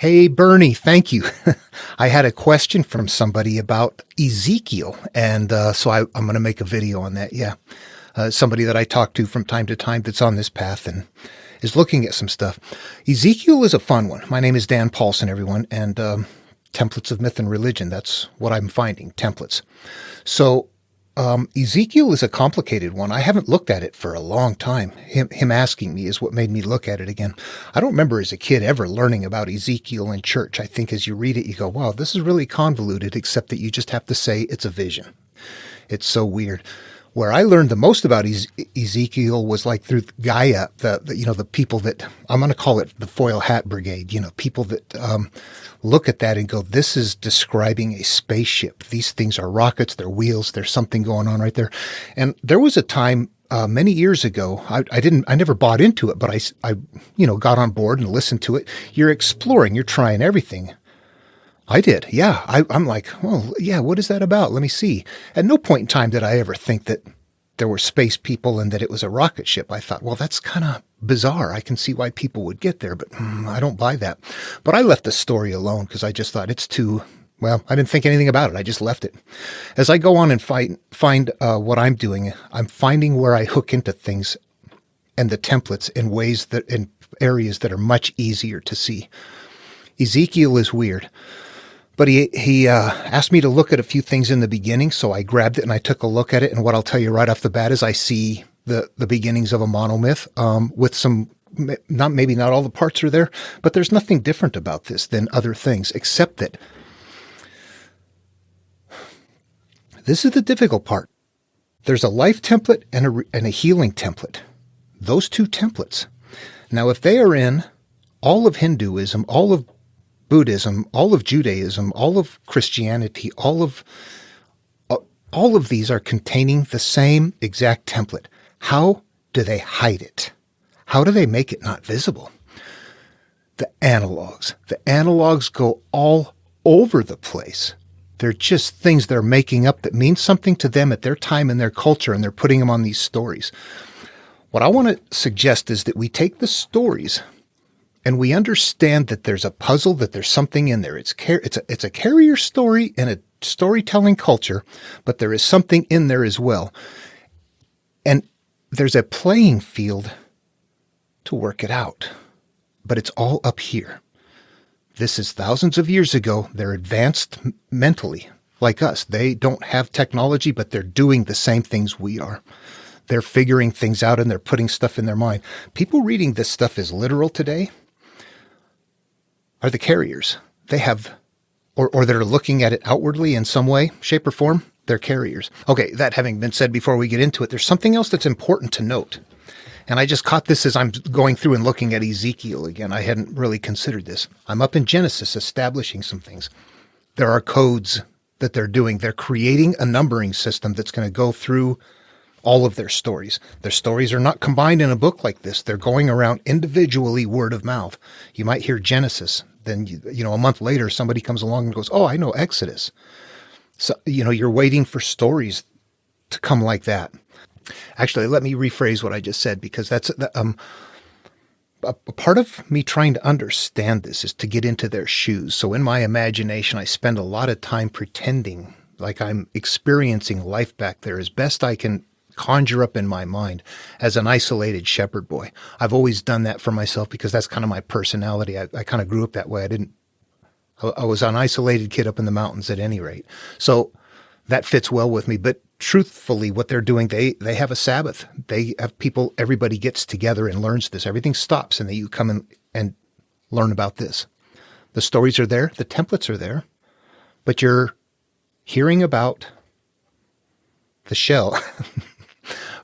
Hey, Bernie, thank you. I had a question from somebody about Ezekiel, and I'm going to make a video on that. Yeah. Somebody that I talk to from time to time that's on this path and is looking at some stuff. Ezekiel is a fun one. My name is Dan Paulson, everyone, and templates of myth and religion. That's what I'm finding, templates. So Ezekiel is a complicated one. I haven't looked at it for a long time. Him asking me is what made me look at it again. I don't remember as a kid ever learning about Ezekiel in church. I think as you read it, you go, wow, this is really convoluted, except that you just have to say it's a vision. It's so weird. Where I learned the most about Ezekiel was like through Gaia, the people that I'm going to call it the foil hat brigade, people that look at that and go, this is describing a spaceship. These things are rockets, they're wheels, there's something going on right there. And there was a time many years ago, I never bought into it, but I got on board and listened to it. You're exploring, you're trying everything. I did. Yeah. I'm like, well, yeah, what is that about? Let me see. At no point in time did I ever think that there were space people and that it was a rocket ship. I thought, well, that's kind of bizarre. I can see why people would get there, but I don't buy that. But I left the story alone because I just thought it's too, well, I didn't think anything about it. I just left it. As I go on and find what I'm doing, I'm finding where I hook into things and the templates in areas that are much easier to see. Ezekiel is weird. But he asked me to look at a few things in the beginning, so I grabbed it and I took a look at it. And what I'll tell you right off the bat is I see the beginnings of a monomyth with some, maybe not all the parts are there, but there's nothing different about this than other things, except that this is the difficult part. There's a life template and a healing template. Those two templates. Now, if they are in all of Hinduism, all of Buddhism, all of Judaism, all of Christianity, all of these are containing the same exact template. How do they hide it? How do they make it not visible? The analogs. The analogs go all over the place. They're just things they're making up that mean something to them at their time and their culture, and they're putting them on these stories. What I want to suggest is that we take the stories and we understand that there's a puzzle, that there's something in there. It's a carrier story and a storytelling culture, but there is something in there as well. And there's a playing field to work it out. But it's all up here. This is thousands of years ago. They're advanced mentally, like us. They don't have technology, but they're doing the same things we are. They're figuring things out and they're putting stuff in their mind. People reading this stuff as literal today are the carriers. They have, or they're looking at it outwardly in some way, shape, or form. They're carriers. Okay, that having been said before we get into it, there's something else that's important to note. And I just caught this as I'm going through and looking at Ezekiel again. I hadn't really considered this. I'm up in Genesis establishing some things. There are codes that they're doing. They're creating a numbering system that's going to go through all of their stories. Their stories are not combined in a book like this. They're going around individually, word of mouth. You might hear Genesis. Then, a month later, somebody comes along and goes, oh, I know Exodus. So, you're waiting for stories to come like that. Actually, let me rephrase what I just said, because that's a part of me trying to understand this is to get into their shoes. So in my imagination, I spend a lot of time pretending like I'm experiencing life back there as best I can conjure up in my mind as an isolated shepherd boy. I've always done that for myself because that's kind of my personality. I kind of grew up that way. I was an isolated kid up in the mountains at any rate. So that fits well with me. But truthfully, what they're doing, they have a Sabbath. They have people, everybody gets together and learns this. Everything stops and then you come in and learn about this. The stories are there. The templates are there. But you're hearing about the shell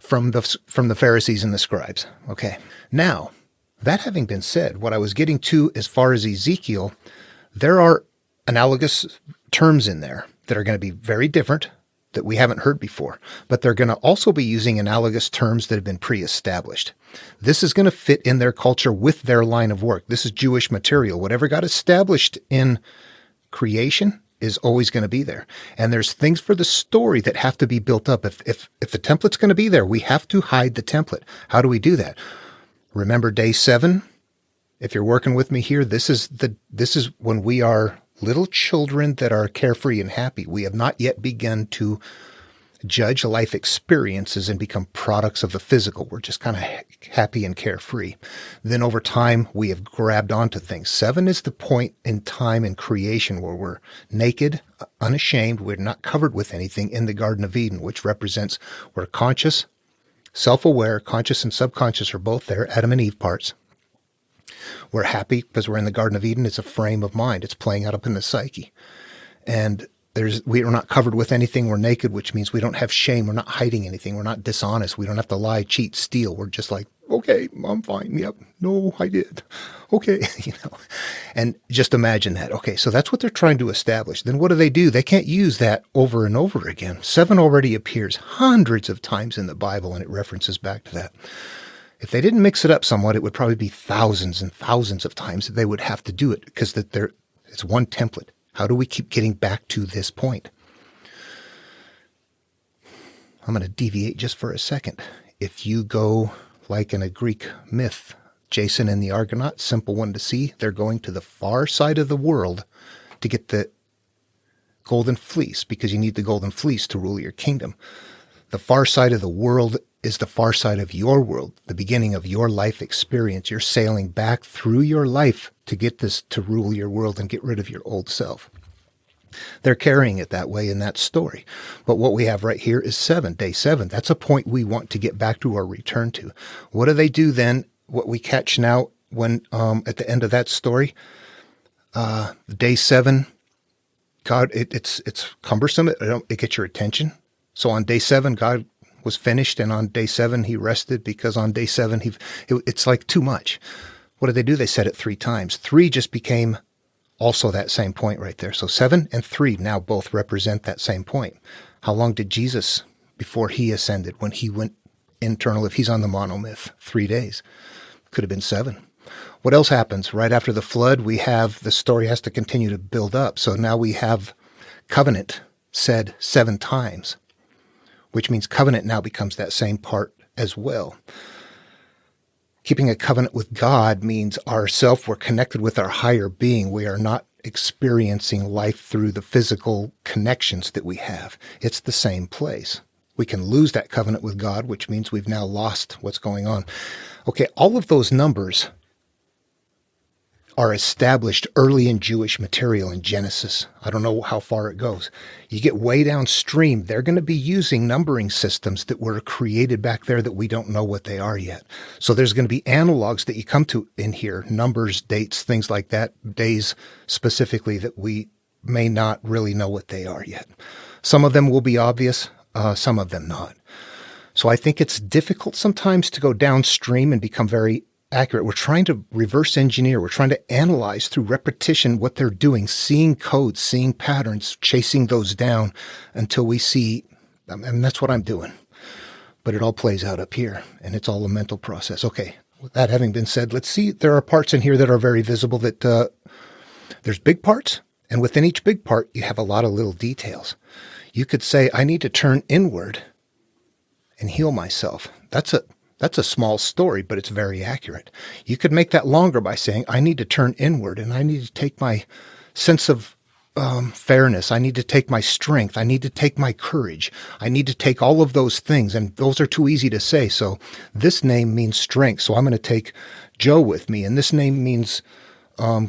from the Pharisees and the scribes. Okay. Now, that having been said, what I was getting to as far as Ezekiel, there are analogous terms in there that are going to be very different that we haven't heard before, but they're going to also be using analogous terms that have been pre-established. This is going to fit in their culture with their line of work. This is Jewish material. Whatever got established in creation is always going to be there. And there's things for the story that have to be built up. If the template's going to be there, we have to hide the template. How do we do that? Remember day 7? If you're working with me here, this is when we are little children that are carefree and happy. We have not yet begun to judge life experiences and become products of the physical. We're just kind of happy and carefree. Then over time, we have grabbed onto things. 7 is the point in time in creation where we're naked, unashamed. We're not covered with anything in the Garden of Eden, which represents we're conscious, self-aware. Conscious and subconscious are both there, Adam and Eve parts. We're happy because we're in the Garden of Eden. It's a frame of mind. It's playing out up in the psyche. And we are not covered with anything. We're naked, which means we don't have shame. We're not hiding anything. We're not dishonest. We don't have to lie, cheat, steal. We're just like, okay, I'm fine. Yep. No, I did. Okay. And just imagine that. Okay. So that's what they're trying to establish. Then what do? They can't use that over and over again. 7 already appears hundreds of times in the Bible, and it references back to that. If they didn't mix it up somewhat, it would probably be thousands and thousands of times that they would have to do it because it's one template. How do we keep getting back to this point? I'm going to deviate just for a second. If you go like in a Greek myth, Jason and the Argonauts, simple one to see, they're going to the far side of the world to get the golden fleece because you need the golden fleece to rule your kingdom. The far side of the world is the far side of your world, the beginning of your life experience. You're sailing back through your life to get this to rule your world and get rid of your old self. They're carrying it that way in that story. But what we have right here is 7, day 7. That's a point we want to get back to or return to. What do they do then? What we catch now when at the end of that story, day 7, God, it's cumbersome. It gets your attention. So on day 7, God was finished, and on day 7 he rested because on day 7 it's like too much. What did? They said it 3 times. 3 just became also that same point right there. So 7 and 3 now both represent that same point. How long did Jesus, before he ascended, when he went internal, if he's on the monomyth, 3 days? Could have been 7. What else happens? Right after the flood, the story has to continue to build up. So now we have covenant said 7 times, which means covenant now becomes that same part as well. Keeping a covenant with God means we're connected with our higher being. We are not experiencing life through the physical connections that we have. It's the same place. We can lose that covenant with God, which means we've now lost what's going on. Okay, all of those numbers are established early in Jewish material in Genesis. I don't know how far it goes. You get way downstream, they're going to be using numbering systems that were created back there that we don't know what they are yet. So there's going to be analogs that you come to in here, numbers, dates, things like that, days specifically that we may not really know what they are yet. Some of them will be obvious, some of them not. So I think it's difficult sometimes to go downstream and become very accurate. We're trying to reverse engineer. We're trying to analyze through repetition what they're doing, seeing codes, seeing patterns, chasing those down until we see, and that's what I'm doing. But it all plays out up here, and it's all a mental process. Okay, with that having been said, let's see. There are parts in here that are very visible that there's big parts, and within each big part, you have a lot of little details. You could say, I need to turn inward and heal myself. That's a small story, but it's very accurate. You could make that longer by saying, I need to turn inward and I need to take my sense of fairness. I need to take my strength. I need to take my courage. I need to take all of those things. And those are too easy to say. So this name means strength. So I'm going to take Joe with me. And this name means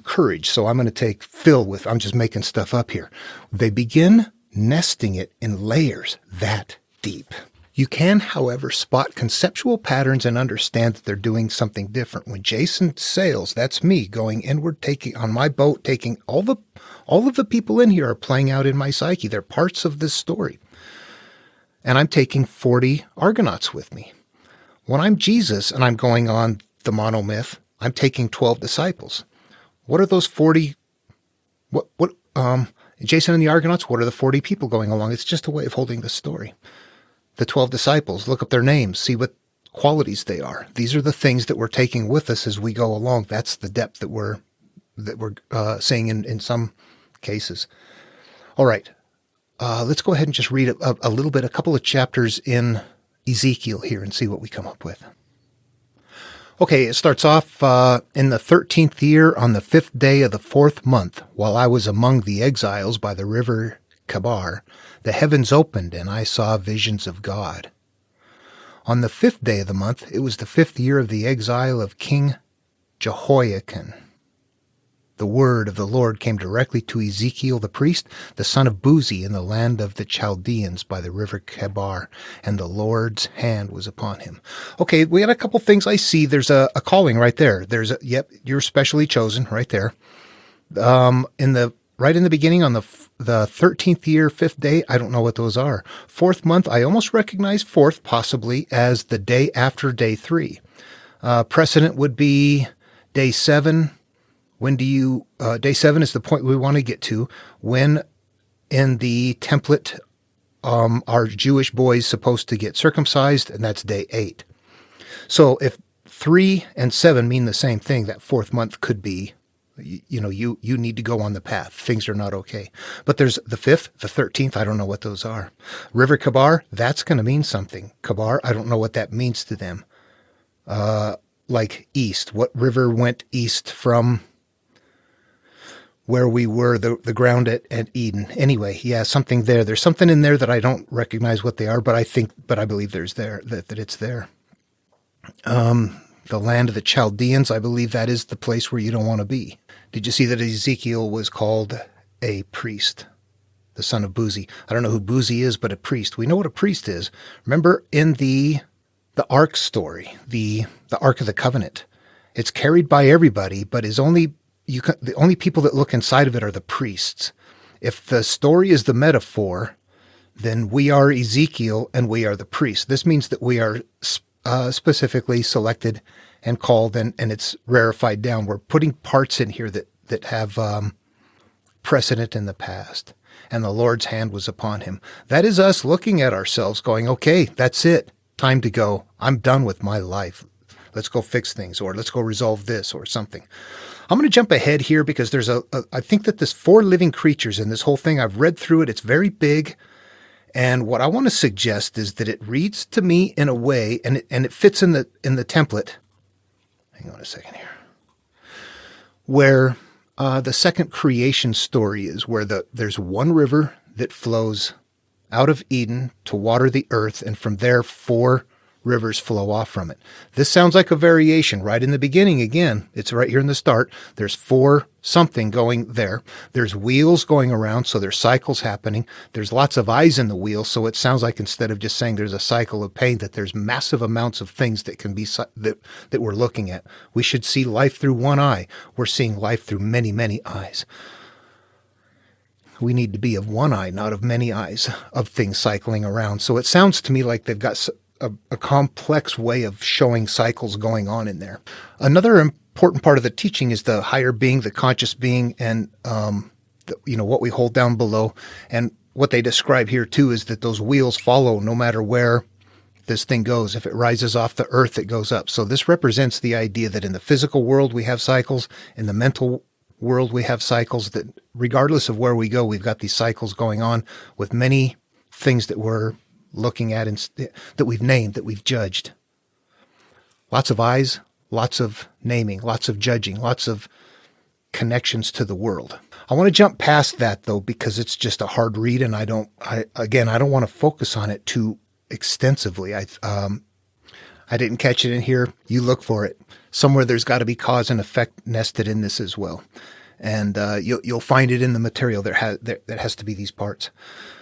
courage. So I'm going to take Phil I'm just making stuff up here. They begin nesting it in layers that deep. You can, however, spot conceptual patterns and understand that they're doing something different. When Jason sails, that's me going inward, taking on my boat, taking all of the people in here are playing out in my psyche. They're parts of this story. And I'm taking 40 Argonauts with me. When I'm Jesus and I'm going on the monomyth, I'm taking 12 disciples. What are those 40? Jason and the Argonauts, what are the 40 people going along? It's just a way of holding the story. The 12 disciples, look up their names, see what qualities they are. These are the things that we're taking with us as we go along. That's the depth that we're seeing in some cases. All right, let's go ahead and just read a little bit, a couple of chapters in Ezekiel here and see what we come up with. Okay, it starts off in the 13th year on the 5th day of the 4th month, while I was among the exiles by the river Kabar, the heavens opened and I saw visions of God. On the 5th day of the month, it was the 5th year of the exile of King Jehoiakim. The word of the Lord came directly to Ezekiel the priest, the son of Buzi, in the land of the Chaldeans by the river Kebar, and the Lord's hand was upon him. Okay, we got a couple things I see. There's a calling right there. Yep, you're specially chosen right there. Right in the beginning on the 13th year, 5th day, I don't know what those are. 4th month, I almost recognize 4th possibly as the day after day 3. Precedent would be day 7. Day 7 is the point we want to get to, when in the template are Jewish boys supposed to get circumcised, and that's day 8. So if 3 and 7 mean the same thing, that 4th month could be, you need to go on the path. Things are not okay. But there's the 5th, the 13th, I don't know what those are. River Kabar, that's going to mean something. Kabar, I don't know what that means to them. Like east, what river went east from where we were, the ground at Eden. Anyway, yeah, something there. There's something in there that I don't recognize what they are, but I believe that it's there. The land of the Chaldeans, I believe that is the place where you don't want to be. Did you see that Ezekiel was called a priest, the son of Buzi? I don't know who Buzi is, but a priest. We know what a priest is. Remember in the Ark story, the Ark of the Covenant, it's carried by everybody, but the only people that look inside of it are the priests. If the story is the metaphor, then we are Ezekiel and we are the priest. This means that we are specifically selected and called, and it's rarefied down. We're putting parts in here that have precedent in the past. And the Lord's hand was upon him. That is us looking at ourselves going, okay, that's it. Time to go. I'm done with my life. Let's go fix things, or let's go resolve this or something. I'm going to jump ahead here because I think that there's 4 living creatures in this whole thing. I've read through it. It's very big. And what I want to suggest is that it reads to me in a way, and it fits in the template. Hang on a second here. Where the second creation story is, where there's one river that flows out of Eden to water the earth, and from there 4 rivers flow off from it. This sounds like a variation right in the beginning. Again, it's right here in the start. There's 4 something going there. There's wheels going around, so there's cycles happening. There's lots of eyes in the wheel, so it sounds like instead of just saying there's a cycle of pain, that there's massive amounts of things that can be that we're looking at. We should see life through one eye. We're seeing life through many, many eyes. We need to be of one eye, not of many eyes, of things cycling around. So it sounds to me like they've got a complex way of showing cycles going on in there. Another important part of the teaching is the higher being, the conscious being, and what we hold down below. And what they describe here too is that those wheels follow no matter where this thing goes. If it rises off the earth, it goes up. So this represents the idea that in the physical world we have cycles, in the mental world we have cycles, that regardless of where we go, we've got these cycles going on with many things that we're looking at that we've named, that we've judged. Lots of eyes, lots of naming, lots of judging, lots of connections to the world. I want to jump past that though, because it's just a hard read, and I don't want to focus on it too extensively. I didn't catch it in here. You look for it. Somewhere there's got to be cause and effect nested in this as well. And you'll find it in the material. There has to be these parts.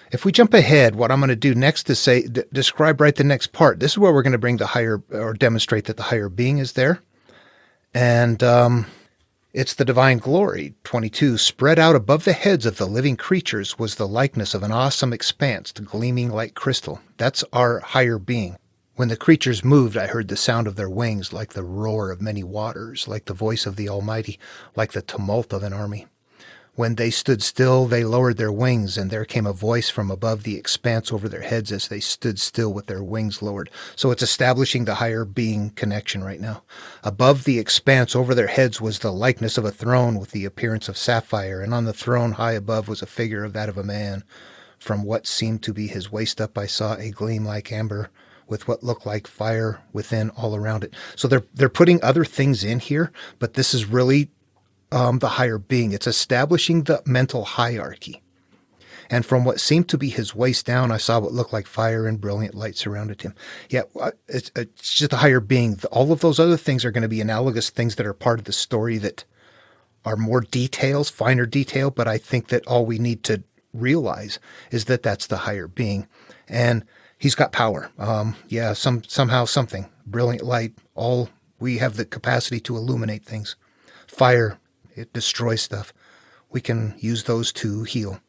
If we jump ahead, what I'm going to do next is describe right the next part. This is where we're going to bring the higher, or demonstrate that the higher being is there. And it's the divine glory. 22, spread out above the heads of the living creatures was the likeness of an awesome expanse gleaming like crystal. That's our higher being. When the creatures moved, I heard the sound of their wings like the roar of many waters, like the voice of the Almighty, like the tumult of an army. When they stood still, they lowered their wings, and there came a voice from above the expanse over their heads as they stood still with their wings lowered. So it's establishing the higher being connection right now. Above the expanse over their heads was the likeness of a throne with the appearance of sapphire, and on the throne high above was a figure of that of a man. From what seemed to be his waist up I saw a gleam like amber, with what looked like fire within all around it. So they're putting other things in here, but this is really the higher being. It's establishing the mental hierarchy. And from what seemed to be his waist down, I saw what looked like fire and brilliant light surrounded him. Yeah, it's just a higher being. All of those other things are going to be analogous things that are part of the story that are more details, finer detail. But I think that all we need to realize is that that's the higher being. And he's got power. Somehow something. Brilliant light. We have the capacity to illuminate things. Fire, it destroys stuff. We can use those to heal.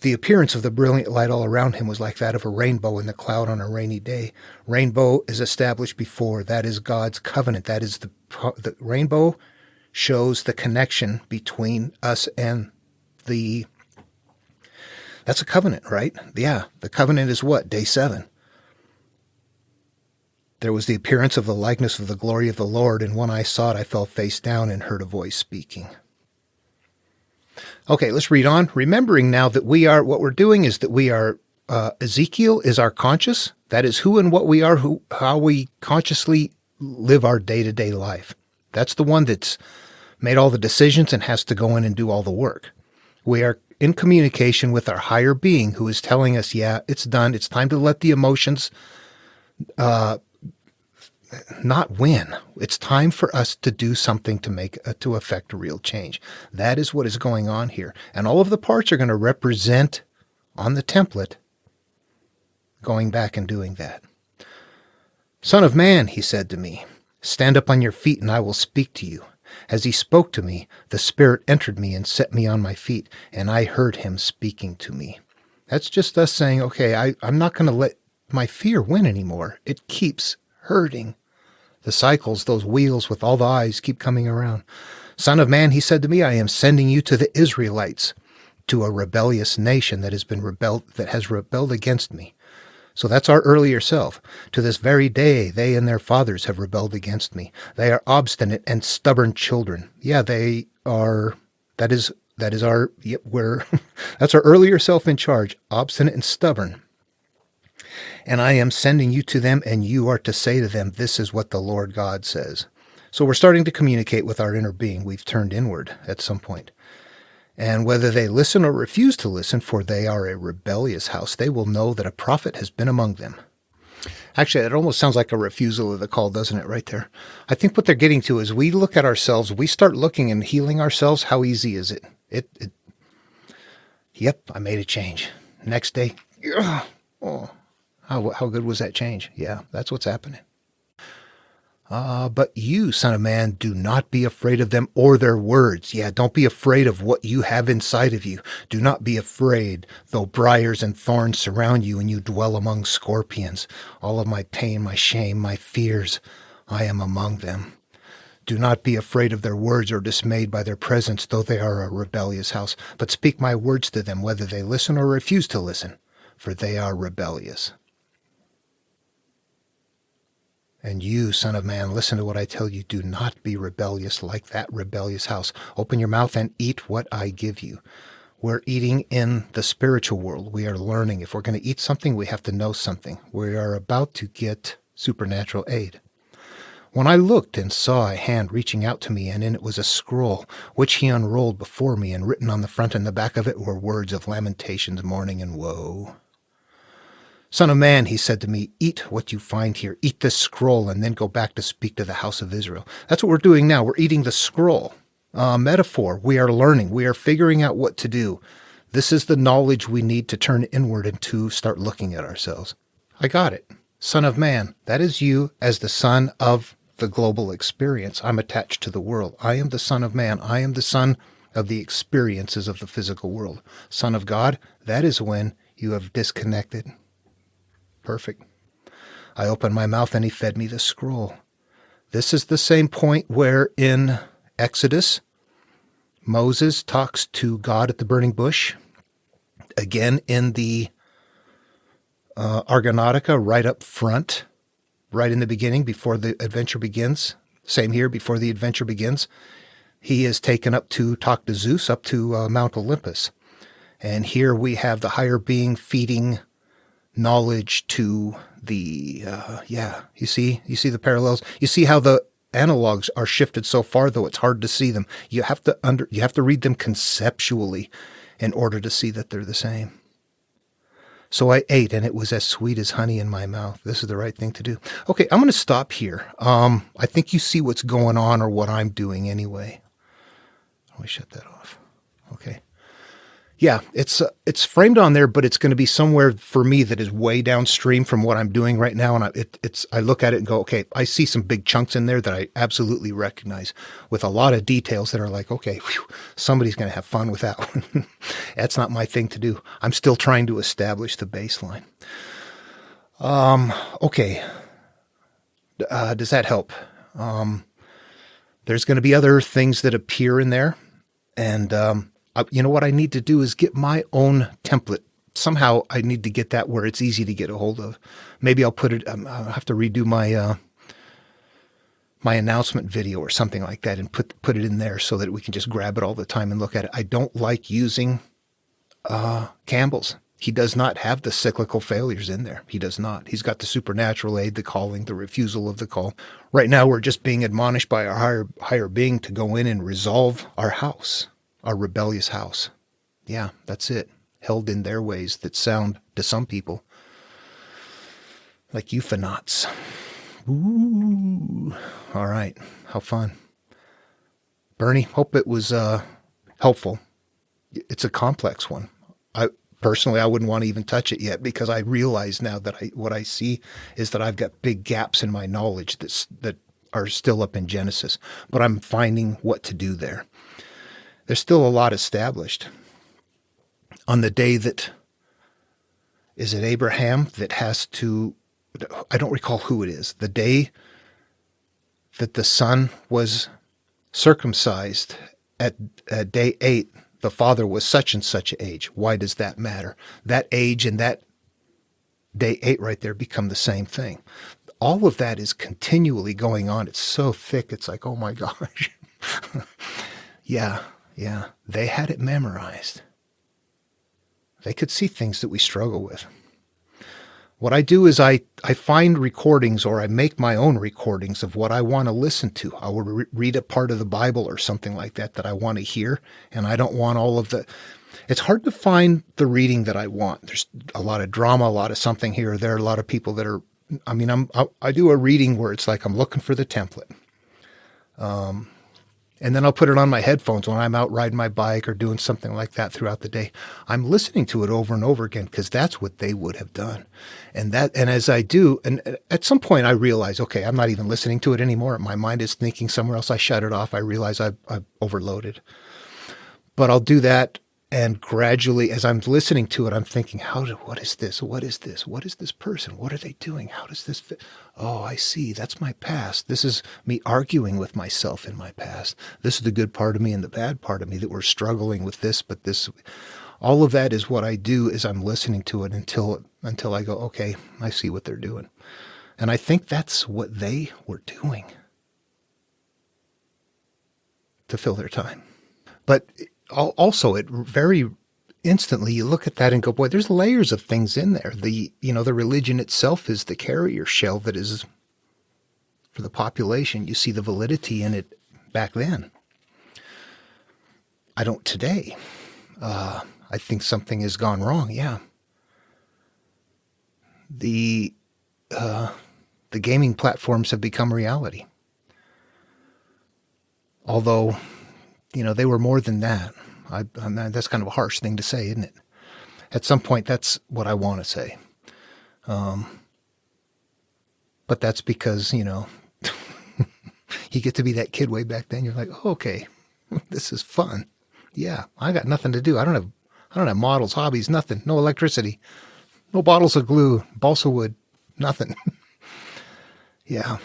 The appearance of the brilliant light all around him was like that of a rainbow in the cloud on a rainy day. Rainbow is established before. That is God's covenant. That is the rainbow shows the connection between us and that's a covenant, right? Yeah, the covenant is what? Day 7. There was the appearance of the likeness of the glory of the Lord, and when I saw it, I fell face down and heard a voice speaking. Okay, let's read on. Remembering now that what we're doing is that we are, Ezekiel is our conscious. That is who and what we are, how we consciously live our day-to-day life. That's the one that's made all the decisions and has to go in and do all the work. We are in communication with our higher being who is telling us, yeah, it's done. It's time to let the emotions not win. It's time for us to do something to affect a real change. That is what is going on here. And all of the parts are going to represent on the template going back and doing that. Son of man, he said to me, stand up on your feet and I will speak to you. As he spoke to me, the Spirit entered me and set me on my feet, and I heard him speaking to me. That's just us saying, okay, I'm not going to let my fear win anymore. It keeps hurting. The cycles, those wheels with all the eyes keep coming around. Son of man, he said to me, I am sending you to the Israelites, to a rebellious nation that has rebelled against me. So that's our earlier self. To this very day, they and their fathers have rebelled against me. They are obstinate and stubborn children. Yeah, they are. That's our earlier self in charge, obstinate and stubborn. And I am sending you to them, and you are to say to them, this is what the Lord God says. So we're starting to communicate with our inner being. We've turned inward at some point. And whether they listen or refuse to listen, for they are a rebellious house, they will know that a prophet has been among them. Actually, it almost sounds like a refusal of the call, doesn't it, right there? I think what they're getting to is we look at ourselves, we start looking and healing ourselves. How easy is it? Yep, I made a change. Next day, how good was that change? Yeah, that's what's happening. But you, son of man, do not be afraid of them or their words. Yeah, don't be afraid of what you have inside of you. Do not be afraid, though briars and thorns surround you and you dwell among scorpions. All of my pain, my shame, my fears, I am among them. Do not be afraid of their words or dismayed by their presence, though they are a rebellious house. But speak my words to them, whether they listen or refuse to listen, for they are rebellious. And you, son of man, listen to what I tell you. Do not be rebellious like that rebellious house. Open your mouth and eat what I give you. We're eating in the spiritual world. We are learning. If we're going to eat something, we have to know something. We are about to get supernatural aid. When I looked and saw a hand reaching out to me, and in it was a scroll, which he unrolled before me, and written on the front and the back of it were words of lamentations, mourning, and woe. Son of man, he said to me, eat what you find here. Eat this scroll and then go back to speak to the house of Israel. That's what we're doing now. We're eating the scroll. Metaphor. We are learning. We are figuring out what to do. This is the knowledge we need to turn inward and to start looking at ourselves. I got it. Son of man, that is you as the son of the global experience. I'm attached to the world. I am the son of man. I am the son of the experiences of the physical world. Son of God, that is when you have disconnected. Perfect. I opened my mouth and he fed me the scroll. This is the same point where in Exodus, Moses talks to God at the burning bush. Again, in the Argonautica, right up front, right in the beginning, before the adventure begins. Same here, before the adventure begins. He is taken up to talk to Zeus, up to Mount Olympus. And here we have the higher being feeding knowledge to the, you see the parallels. You see how the analogs are shifted so far, though it's hard to see them. You have to read them conceptually in order to see that they're the same. So I ate, and it was as sweet as honey in my mouth. This is the right thing to do. Okay, I'm going to stop here. I think you see what's going on, or what I'm doing anyway. Let me shut that off. Okay. Yeah, it's framed on there, but it's going to be somewhere for me that is way downstream from what I'm doing right now. And I look at it and go, okay, I see some big chunks in there that I absolutely recognize, with a lot of details that are like, okay, whew, somebody's going to have fun with that one. That's not my thing to do. I'm still trying to establish the baseline. Okay. Does that help? There's going to be other things that appear in there, and you know what I need to do is get my own template. Somehow I need to get that where it's easy to get a hold of. Maybe I'll put it, I'll have to redo my my announcement video or something like that, and put it in there so that we can just grab it all the time and look at it. I don't like using Campbell's. He does not have the cyclical failures in there. He does not. He's got the supernatural aid, the calling, the refusal of the call. Right now we're just being admonished by our higher being to go in and resolve our house. Our rebellious house. Yeah, that's it. Held in their ways that sound to some people like euphonauts. Ooh. All right. How fun. Bernie, hope it was helpful. It's a complex one. Personally, I wouldn't want to even touch it yet, because I realize now that what I see is that I've got big gaps in my knowledge that are still up in Genesis, but I'm finding what to do there. There's still a lot established. On the day that, is it Abraham that has to, I don't recall who it is, the day that the son was circumcised at day 8, the father was such and such age. Why does that matter? That age and that day 8 right there become the same thing. All of that is continually going on. It's so thick, it's like, oh my gosh. Yeah. Yeah, they had it memorized. They could see things that we struggle with. What I do is I find recordings, or I make my own recordings of what I want to listen to. I will read a part of the Bible or something like that I want to hear, and I don't want all of the... It's hard to find the reading that I want. There's a lot of drama, a lot of something here or there, a lot of people that are... I do a reading where it's like I'm looking for the template. And then I'll put it on my headphones when I'm out riding my bike or doing something like that throughout the day. I'm listening to it over and over again, because that's what they would have done. And as I do, and at some point I realize, okay, I'm not even listening to it anymore. My mind is thinking somewhere else. I shut it off. I realize I've overloaded. But I'll do that, and gradually, as I'm listening to it, I'm thinking, what is this? What is this? What is this person? What are they doing? How does this fit? Oh, I see. That's my past. This is me arguing with myself in my past. This is the good part of me and the bad part of me that we're struggling with this, but this, all of that is what I do is I'm listening to it until I go, okay, I see what they're doing. And I think that's what they were doing to fill their time. But also, it very instantly you look at that and go, boy, there's layers of things in there. The religion itself is the carrier shell that is for the population. You see the validity in it back then. I don't today. I think something has gone wrong. Yeah. The gaming platforms have become reality. Although, they were more than that. That's kind of a harsh thing to say, isn't it? At some point, that's what I want to say. But that's because, you get to be that kid way back then. You're like, oh, okay, this is fun. Yeah, I got nothing to do. I don't have models, hobbies, nothing. No electricity, no bottles of glue, balsa wood, nothing. Yeah,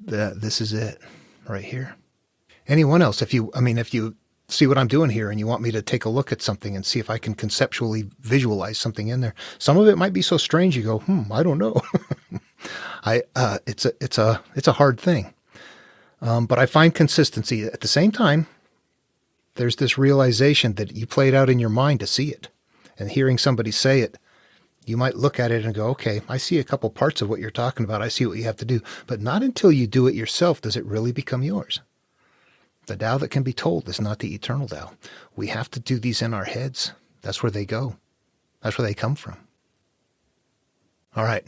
this is it right here. Anyone else? If you see what I'm doing here and you want me to take a look at something and see if I can conceptually visualize something in there, some of it might be so strange you go, I don't know. It's a hard thing. But I find consistency. At the same time, there's this realization that you play it out in your mind to see it, and hearing somebody say it, You might look at it and go, okay, I see a couple parts of what you're talking about. I see what you have to do. But not until you do it yourself does it really become yours. The Tao that can be told is not the eternal Tao. We have to do these in our heads. That's where they go. That's where they come from. All right.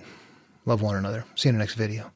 Love one another. See you in the next video.